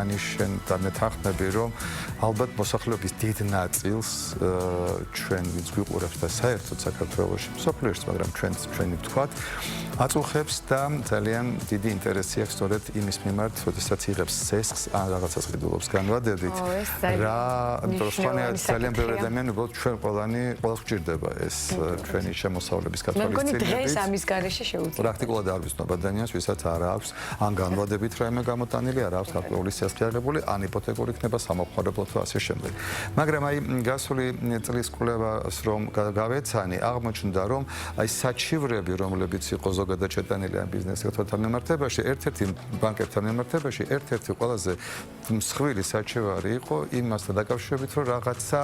ანიშენ და მეთანხმები, რომ ალბათ მოსახლეობის დიდ ნაწილს ჩვენ ვინც გვიყურებს და საერთოდ საქართველოში მსოფლიოში, მაგრამ ჩვენი ვთქვათ, აწუხებს და ძალიან დიდი ინტერესი აქვს სწორედ იმის მიმართ, როდესაც იღებს სესხს ან რაღაცას ყიდულობს განვადებით. რა, იმიტომ რომ სხვანაირად ძალიან ბევრი ადამიანი უბრალოდ ჩვენ ყველას გვჭირდება ეს ჩვენი შემოსავლების გათვალისწინებით. მეგონი დღეს ამის გარეშე შეუძლია. პრაქტიკულად არ ვიცნობ ადამიანს, ვისაც არ აქვს ან განვადებით რაიმე გამოტანილი, არ აქვს გარკვეული სიასქე აღებული, ან იპოთეკური იქნება სამოხმარებლო თუ ასე შემდეგ. მაგრამ აი გასული წლის კვლევას რომ გავეცანი, აღმოჩნდა რომ აი საჩივრები, რომლებიც იყო ზოგადად შეტანილი ამ ბიზნეს სექტორთან მიმართებაში, ერთ-ერთი ბანკებთან მიმართებაში, ერთ-ერთი ყველაზე მსხვილი საჩივარი იყო იმასთან დაკავშირებით, რომ რაღაცა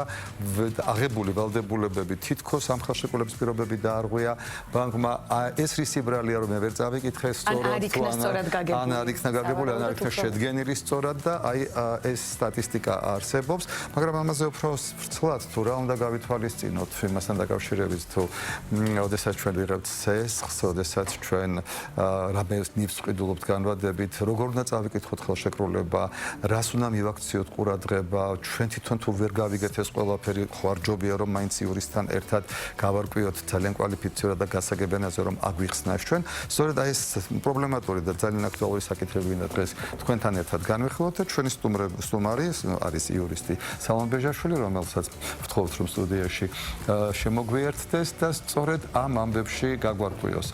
აღებული ვალდებულებები თითქოს ამ ხელშეკრულების პირობები დაარღვია ბანკმა. ეს რისი ბრალია რომ მე ვერ წავიკითხე სწორად ან არ იქნა გაგებული, ან არ იქნა შედგენილი სწორად და აი ეს სტატისტიკა არსებობს, მაგრამ ამაზე უფრო ვრცლად თუ რა უნდა გავითვალისწინოთ იმასთან დაკავშირებით თუ ოდესაც ჩვენ ვიღებთ სესხს, ოდესაც ჩვენ რამეს ნივთს ვყიდულობთ განვადებით, როგორ უნდა წავიკითხოთ ხელშეკრულება, რას უნდა მივაქციოთ ყურადღება, ჩვენ თვითონ თუ ვერ გავიგეთ ეს ყველაფერი, ხო არ ჯობია რომ მაინც იურისტთან ერთად გავარკვიოთ ძალიან კვალიფიცირებად და გასაგებიანაზე რომ აგვიხსნას ჩვენ. სწორედ აი ეს პრობლემატური და ძალიან აქტუალური საკითხები ვინდა დღეს თქვენთან ერთად განვიხილოთ და ჩვენი სტუმარი არის იურისტი სალონ ბეჟაშვილი, რომელსაც ვთხოვთ რომ სტუდიაში შემოგვიერთდეს და სწორედ ამ ამბებში გაგვარკვიოს.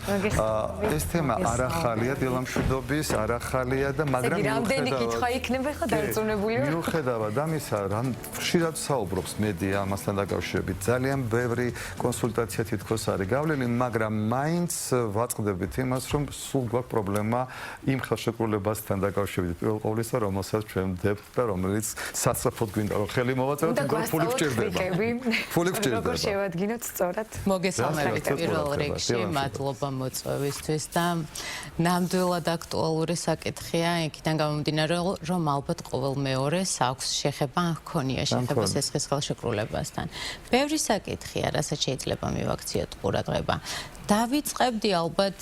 ეს თემა არ ახალია, დილამშვიდობის არ ახალია და მაგრამ რამდენი კითხვა იქნება ხა დარწმუნებული ვარ. მიუხედავად ამისა, რამ ხშირად საუბრობს მედია ამასთან დაკავშირებით, ძალიან ბევრი კონსულტაცია თითქოს არის გავლილი, მაგრამ მაინც ვაწყდებით იმას, რომ სულ გვაქვს პრობლემა იმ ხელშეკრულებასთან დაკავშირებით, პირველ ყოვლისა, რომელსაც ჩვენ ვდებთ და რომელიც სასწრაფოდ გვინდა რომ ხელი მოვაწევოთ, იმიტომ რომ ფული გვჭირდება. ფული გვჭირდება. როგორ შევადგინოთ სწორად? მოგესალმებით პირველ რიგში, მადლობა მოწვევისთვის და ნამდვილად აქტუალური საკითხია, იქიდან გამომდინარე, რომ ალბათ ყოველ მეორეს აქვს შეხება ჰქონია შეხება სესხის ხელშეკრულებასთან. ბევრი საკითხია, რასაც შეიძლება მივაქციოთ ყურადღება. დავიწყებდი ალბათ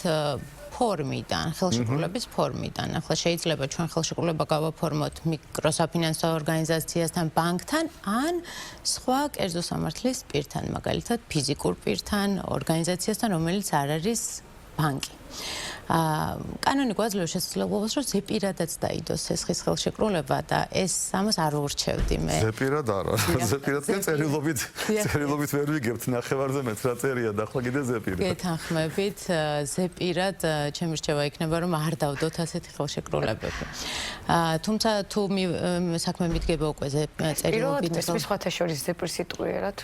ფორმიდან, ხელშეკრულების ფორმიდან. ახლა შეიძლება ჩვენ ხელშეკრულება გავაფორმოთ მიკროსაფინანსო ორგანიზაციასთან, ბანკთან, ან სხვა კერძო სამართლის პირთან, მაგალითად ფიზიკურ პირთან, ორგანიზაციასთან, რომელიც არ არის ბანკი. კანონი გვაძლევს შესაძლებლობას, რომ ზეპირადაც დაიდოს სესხის ხელშეკრულება და ეს ამას არ ურჩევდი მე. ზეპირად არა. ზეპირად კი წერილობით ვერ ვიგებთ ნახევარზე მეც რა წერია და ახლა კიდე ზეპირად. გეთანხმებით, ზეპირად ჩემი რჩევა იქნება, რომ არ დავდოთ ასეთი ხელშეკრულებები. თუმცა თუ საქმე მიდგება უკვე წერილობით. პირველად მესმის სხვათა შორის ზეპირს იტყვიერად.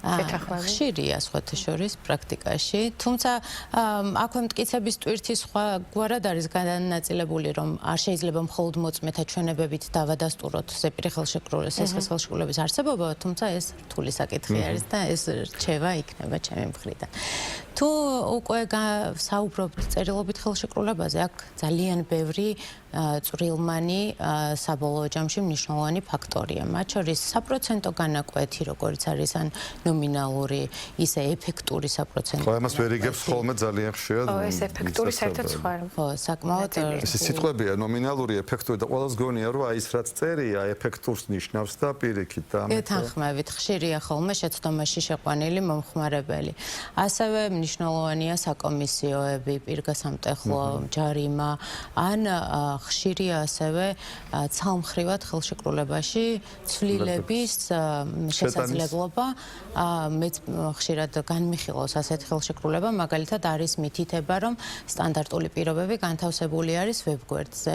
ხშირია სხვათა შორის პრაქტიკაში, თუმცა აქვე მტკიცების ტვირთი სხვაგვარად არის განაწილებული, რომ არ შეიძლება მხოლოდ მოწმეთა ჩვენებებით დავადასტუროთ ზეპირი სესხის ხელშეკრულების არსებობა, თუმცა ეს რთული საკითხი არის და ეს რჩევა იქნება ჩემი მხრიდან. თუ უკვე საუბრობთ წერილობით ხელშეკრულებაზე, აქ ძალიან ბევრი წვრილმანი საბოლოო ჯამში მნიშვნელოვანი ფაქტორია. მათ შორის საპროცენტო განაკვეთი, როგორც არის ან ნომინალური, ისე ეფექტური საპროცენტო. ხო, ამას ვერ იგებს ხოლმე ძალიან ხშირად. ხო, ეს ეფექტური საერთოდ სხვა. ხო, საკმაოდ ეს სიტყვებია ნომინალური, ეფექტური და ყველას გონია, რომ აი ეს რაც წერია, ეფექტურს ნიშნავს და პირიქით და გეთანხმებით, ხშირია ხოლმე შეცდომაში შეყვანილი მომხმარებელი. ასევე მნიშვნელოვანია საკომისიოები, პირგასამტეხლო, ჯარიმა, ან ხშირია ასევე ცალმხრივად ხელშეკრულებაში ცვლილების შესაძლებლობა. მეც ხშირად განმიხილავს ასეთი ხელშეკრულება, მაგალითად არის მითითება, რომ სტანდარტული პირობები განთავსებული არის ვებგვერდზე,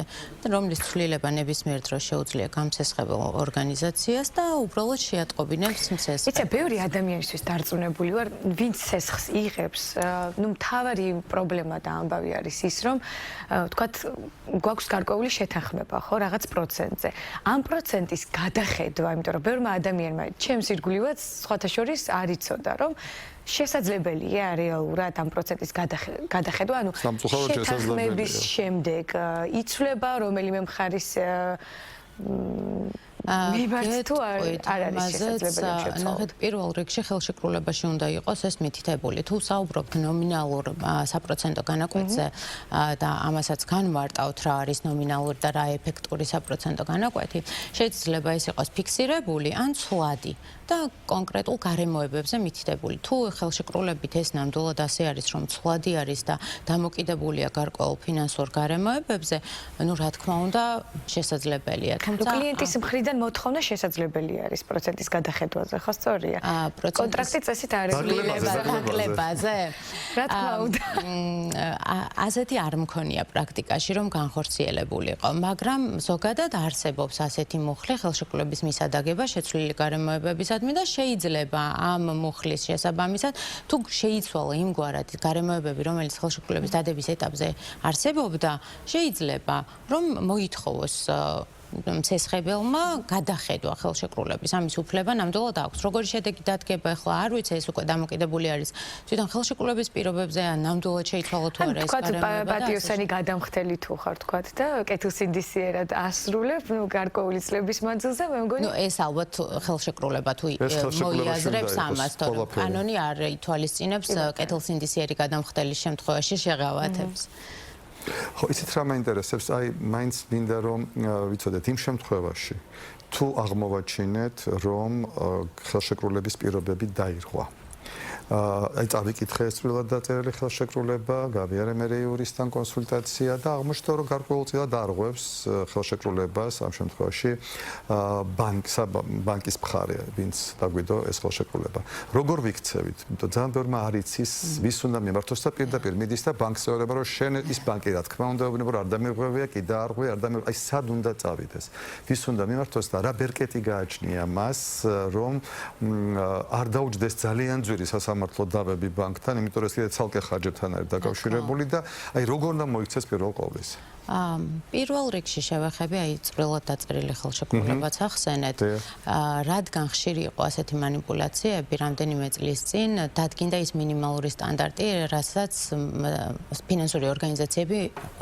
რომლის ცვლილება ნებისმიერ დროს შეუძლია გამსესხებელ ორგანიზაციას და უბრალოდ შეატყობინებს სესხს. იცი, ბევრი ადამიანისთვის დარწმუნებული ვარ, ვინც სესხს იღებს, მთავარი პრობლემა და ამბავი არის ის, რომ თქვათ, გვაქვს გარკვეული შეთანხმება, ხო, რაღაც პროცენტზე. ამ პროცენტის გადახედვა, იმიტომ რომ ბევრმა ადამიანმა ჩემს ირგვლივაც სხვათა შორის არ იცოდა, რომ შესაძლებელია რეალურად ამ პროცენტის გადახედვა, ანუ შეთანხმების შემდეგ იცვლება რომელიმე მხარის მიბართ თუ არ არის შესაძლებელი შეცვალა. ნახეთ, პირველ რიგში ხელშეკრულებაში უნდა იყოს ეს მითითებული. თუ საუბრობთ ნომინალურ საპროცენტო განაკვეთზე და ამასაც განმარტავთ რა არის ნომინალური და რა ეფექტური საპროცენტო განაკვეთი, შეიძლება ეს იყოს ფიქსირებული ან ცვლადი და კონკრეტულ გარემოებებზე მითითებული. თუ ხელშეკრულებით ეს ნამდვილად ასე არის, რომ ცვლადი არის და დამოკიდებულია გარკვეულ ფინანსურ გარემოებებზე, ну, რა თქმა უნდა, შესაძლებელია. თუმცა კლიენტის მხრიდან მოთხოვნა შესაძლებელი არის პროცენტის გადახედვაზე, ხო სწორია? კონტრაქტი წესით არის დაკლებაზე. რა თქმა უნდა. ასეთი არ მქონია პრაქტიკაში, რომ განხორციელებულიყო, მაგრამ ზოგადად არსებობს ასეთი მუხლი ხელშეკრულების მისადაგება შეცვლილი გარემოებებისადმი და შეიძლება ამ მუხლის შესაბამისად თუ შეიცვალა იმგვარად გარემოებები, რომელიც ხელშეკრულების დადების ეტაპზე არსებობდა, შეიძლება რომ მოითხოვოს მცესხებელმა გადახედვა ხელშეკრულების ამის უფლება ნამდვილად აქვს. როგორი შედეგი დადგება ახლა არ ვიცი, ეს უკვე დამოკიდებული არის თვითონ ხელშეკრულების პირობებზე ან ნამდვილად შეიცვალა თუ არა ეს გარემოება. პატიოსანი გადამხდელი თუ ხარ თქვათ და კეთილსინდისიერად ასრულებ, გარკვეული წლების მანძილზე, მე მგონი. ეს ალბათ ხელშეკრულება თუ მოიაზრებს ამას, თორემ კანონი არ ითვალისწინებს კეთილსინდისიერი გადამხდელის შემთხვევაში შეღავათებს. ხო, იცით რა მაინტერესებს, აი მაინც მინდა რომ ვიცოდეთ იმ შემთხვევაში, თუ აღმოვაჩინეთ, რომ ხელშეკრულების პირობები დაირღვა. აი წავიკითხე ეს წვრილად დაწერილი ხელშეკრულება, გავიარე მე იურისტთან კონსულტაცია და აღმოჩნდა, რომ გარკვეულწილად არღვევს ხელშეკრულებას ამ შემთხვევაში ბანკის მხარე, ვინც დაგვიდო ეს ხელშეკრულება. როგორ ვიქცევით? იმიტომ ძალიან ბევრმა არ იცის, ვის უნდა მიმართოს და პირდაპირ მიდის და ბანკს ეუბნება, რომ შენ ის ბანკი რა თქმა უნდა ეუბნება, რომ არ დამირღვევია, კი დაარღვია, არ დამირღვევია, აი სად უნდა წავიდეს? ვის უნდა მიმართოს და რა ბერკეტი გააჩნია მას, რომ არ დაუჯდეს ძალიან ძვირი სამართლო დავები ბანკთან, იმიტომ რომ ეს კიდე ცალკე ხარჯებთან არის დაკავშირებული და აი როგორ უნდა მოიქცეს პირველ ყოვლისა. პირველ რიგში შევეხები აი წვრილად დაწერილი ხელშეკრულებაც ახსენეთ. რადგან ხშირი იყო ასეთი манипуляციები, რამდენიმე წლის წინ დადგინდა ის მინიმალური სტანდარტი, რასაც ფინანსური ორგანიზაციები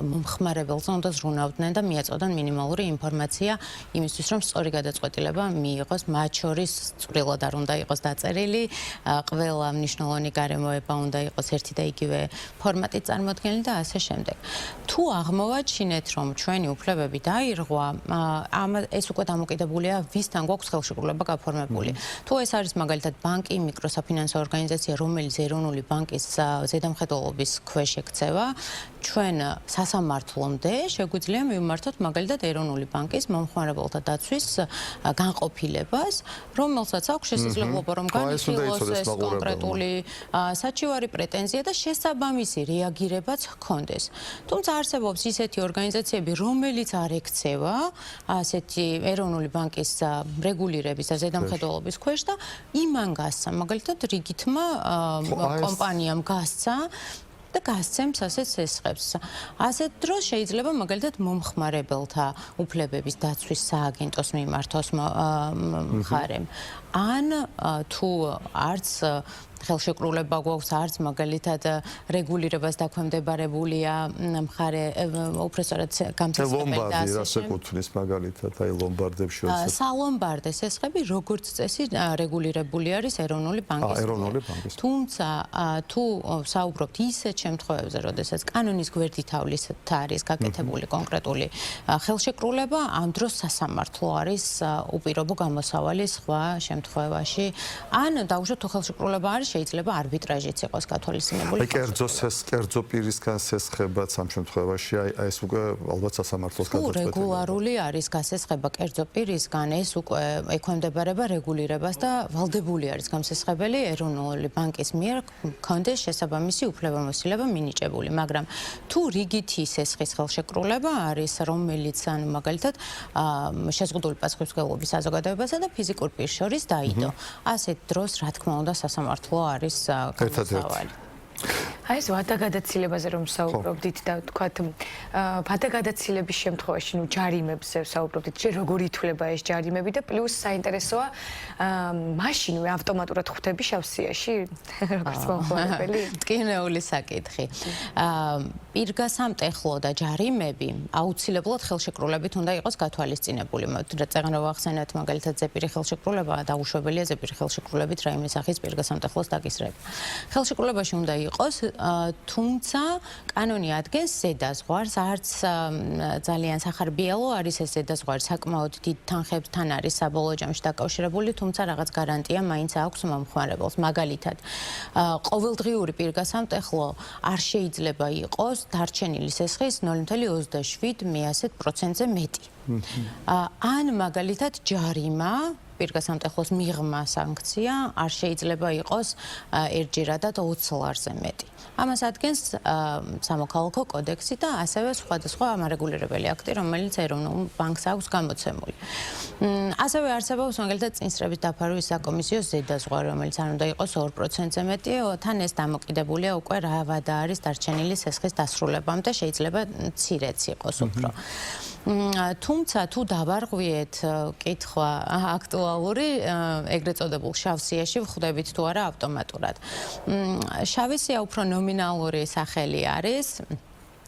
მომხმარებელს უნდა ზრუნავდნენ და მიაწოდონ მინიმალური ინფორმაცია იმისთვის, რომ სწორი გადაწყვეტილება მიიღოს, მათ შორის წვრილად არ უნდა იყოს დაწერილი, ყველა მნიშვნელოვანი გარემოება უნდა იყოს ერთი და იგივე ფორმატით წარმოდგენილი და ასე შემდეგ. თუ აღმოვაჩინეთ, რომ ჩვენი უფლებები დაირღვა, ეს უკვე დამოკიდებულია ვისთან გვაქვს ხელშეკრულება გაფორმებული. თუ ეს არის მაგალითად ბანკი, მიკროსაფინანსო ორგანიზაცია, რომელიც ეროვნული ბანკის ზედამხედველობის ქვეშ ექცევა, ჩვენ სასამართლომდე შეგვიძლია მივმართოთ მაგალითად ეროვნული ბანკის მომხმარებელთა დაცვის განყოფილებას, რომელსაც აქვს შესაძლებლობა რომ განიხილოს ეს კონკრეტული საჩივარი პრეტენზია და შესაბამისი რეაგირებაც ჰქონდეს. თუმცა არსებობს ისეთი ორგანიზაციები, რომელიც არ ექცევა ასეთი ეროვნული ბანკის რეგულირების და ზედამხედველობის ქვეშ და იმან გასცა, მაგალითად რიგითმა კომპანიამ გასცა და გასცემს ასეთ სესხებს. ასეთ დროს შეიძლება მაგალითად მომხმარებელთა უფლებების დაცვის სააგენტოს მიმართოს მხარემ. ან თუ არც ხელშეკრულება გვაქვს, არც მაგალითად რეგულირებას დაქვემდებარებულია მხარე უბრალოდ გამწესებელი და ასე შეკუთვნის მაგალითად აი ლომბარდებში სალომბარდე სესხები როგორც წესი რეგულირებული არის ეროვნული ბანკის. თუმცა თუ საუბრობთ ისეთ შემთხვევებზე, როდესაც კანონის გვერდით თავლით არის გაკეთებული კონკრეტული ხელშეკრულება, ამ დროს სასამართლო არის უპირობო გამოსავალი სხვა შემთხვევაში. ან დაუშვათ თუ ხელშეკრულება არის შეიძლება არბიტრაჟიც იყოს გათვალისწინებული. კერძო პირისგან სესხებაც ამ შემთხვევაში აი ეს უკვე ალბათ სასამართლოს გადაწყვეტილია. რეგულარული არის გასესხება კერძო პირისგან, ეს უკვე ექვემდებარება რეგულირებას და ვალდებული არის გამსესხებელი ეროვნული ბანკის მიერ კონდეს შესაბამისი უფლებამოსილება მინიჭებული, მაგრამ თუ რიგითი სესხის ხელშეკრულება არის, რომელიც ანუ მაგალითად შეზღუდული პასუხისმგებლობის საზოგადოებასა და ფიზიკურ პირს შორის დაიდო, ასეთ დროს რა თქმა უნდა სასამართლო არის გამოსავალი. აი ეს ვადაგადაცილებაზე რომ საუბრობდით და თქვათ ვადაგადაცილების შემთხვევაში ჯარიმებზე საუბრობდით, როგორი ითვლება ეს ჯარიმები და პლუს საინტერესოა მაშინ ავტომატურად ხვდები შავსიაში როგორც მომხმარებელი? ტკივნეული საკითხი. პირგასამტეხლო და ჯარიმები აუცილებლად ხელშეკრულებით უნდა იყოს გათვალისწინებული. წეგან რომ ახსენეთ, მაგალითად ზეპირი ხელშეკრულება დაუშვებელია ზეპირი ხელშეკრულებით რაიმე სახის პირგასამტეხლოს დაკისრება. ხელშეკრულებაში უნდა იყოს, თუმცა კანონი ადგენს ზედაზღვარს, არც ძალიან სახარბიელო არის ეს ზედაზღვარი, საკმაოდ დიდ თანხებთან არის საბოლოო ჯამში დაკავშირებული, თუმცა რაღაც გარანტია მაინც აქვს მომხმარებელს. მაგალითად, ყოველდღიური პირგასამტეხლო არ შეიძლება იყოს დარჩენილი სესხის 0.27%-ზე მეტი. ან მაგალითად ჯარიმა პირგასამტეხლოს მიღმა სანქცია არ შეიძლება იყოს ერთჯერადად 20 ლარზე მეტი. ამას ადგენს სამოქალაქო კოდექსი და ასევე სხვადასხვა ამარეგულირებელი აქტი, რომელიც ეროვნულ ბანკს აქვს გამოცემული. ასევე არსებობს მაგალითად წინსწრების დაფარვის საკომისიო ზედაზღვარი, რომელიც არ უნდა იყოს 2%-ზე მეტი, თან ეს დამოკიდებულია უკვე რა ვადა არის დარჩენილი სესხის დასრულებამდე, შეიძლება მცირეც იყოს უფრო. თუმცა თუ დავარღვიეთ კითხვა აქტუალური, ეგრეთ წოდებულ შავსიაში ვხვდებით თუ არა ავტომატურად. შავი სია უფრო ნომინალური სახელი არის.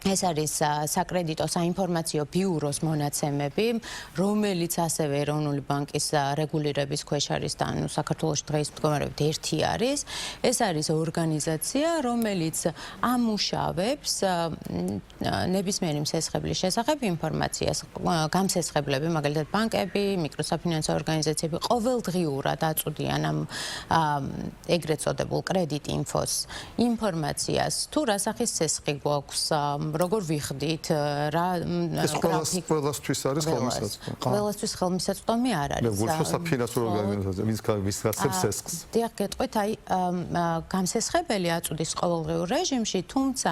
ეს არის საკრედიტო საინფორმაციო ბიუროს მონაცემები, რომელიც ასევე ეროვნული ბანკის რეგულირების ქვეშ არის და საქართველოში დღეს მდგომარეობით ერთი არის. ეს არის ორგანიზაცია, რომელიც ამუშავებს ნებისმიერი მსესხებლის შესახებ ინფორმაციას. გამსესხებლები, მაგალითად ბანკები, მიკროსაფინანსო ორგანიზაციები ყოველდღიურად აწვდიან ამ ეგრეთ წოდებულ კრედიტ ინფოს ინფორმაციას, თუ რა სახის სესხი გვაქვს, როგორ ვიხდით, რა ყველასთვის არის ხელმისაწვდომი. ყველასთვის ხელმისაწვდომი არ არის. გულშემატკივრის საფინანსო ორგანიზაცია, ვინც გასცემს სესხს. დიახ, გეტყვით, აი გამსესხებელი აწვდის ყოველდღიურ რეჟიმში, თუმცა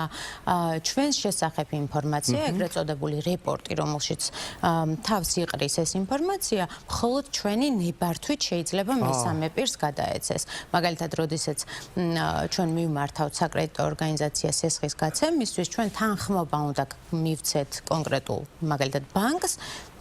ჩვენს შესახებ ინფორმაცია, ეგრეთ წოდებული რეპორტი, რომელშიც თავს იყრის ეს ინფორმაცია, მხოლოდ ჩვენი ნებართვით შეიძლება მესამე პირს გადაეცეს. მაგალითად, როდესაც ჩვენ მივმართავთ საკრედიტო ორგანიზაციას სესხის გაცემისთვის, ჩვენ თანხმობა უნდა მივცეთ კონკრეტულ მაგალითად ბანკს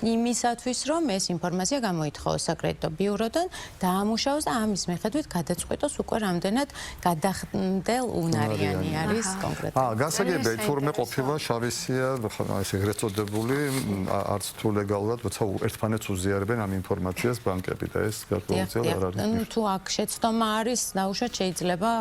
იმისათვის, რომ ეს ინფორმაცია გამოითხოვოს საკრედიტო ბიუროდან, დაამუშავოს და ამის მიხედვით გადაწყვიტოს უკვე რამდენად გადახდელ უნარიანი არის კონკრეტულად. გასაგებია, თურმე ყოფილა შავი სია, ეს ეგრეთ წოდებული, არც თუ ლეგალურად, როცა ერთმანეთს უზიარებენ ამ ინფორმაციას ბანკები და ეს გარკვეულწილად არ არის. თუ აქ შეცდომა არის, დაუშვათ შეიძლება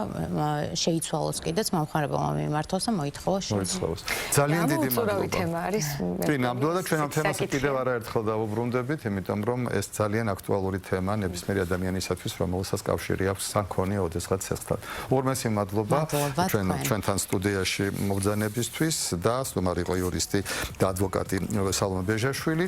შეიცვალოს კიდეც მომხმარებელმა მიმართოს და მოითხოვოს შეცვალოს. ძალიან დიდი მადლობა. თემა არის. კი, ნამდვილად ჩვენ ამ თემას კიდევ არაერთხელ დავუბრუნდებით, იმიტომ რომ ეს ძალიან აქტუალური თემა ნებისმიერი ადამიანისათვის, რომელსაც კავშირი აქვს სანქონია ოდესღაც სესხთან. ორმესი მადლობა ჩვენთან სტუდიაში მოგზაურობისთვის და სტუმარი იყო იურისტი და ადვოკატი სალომე ბეჟაშვილი.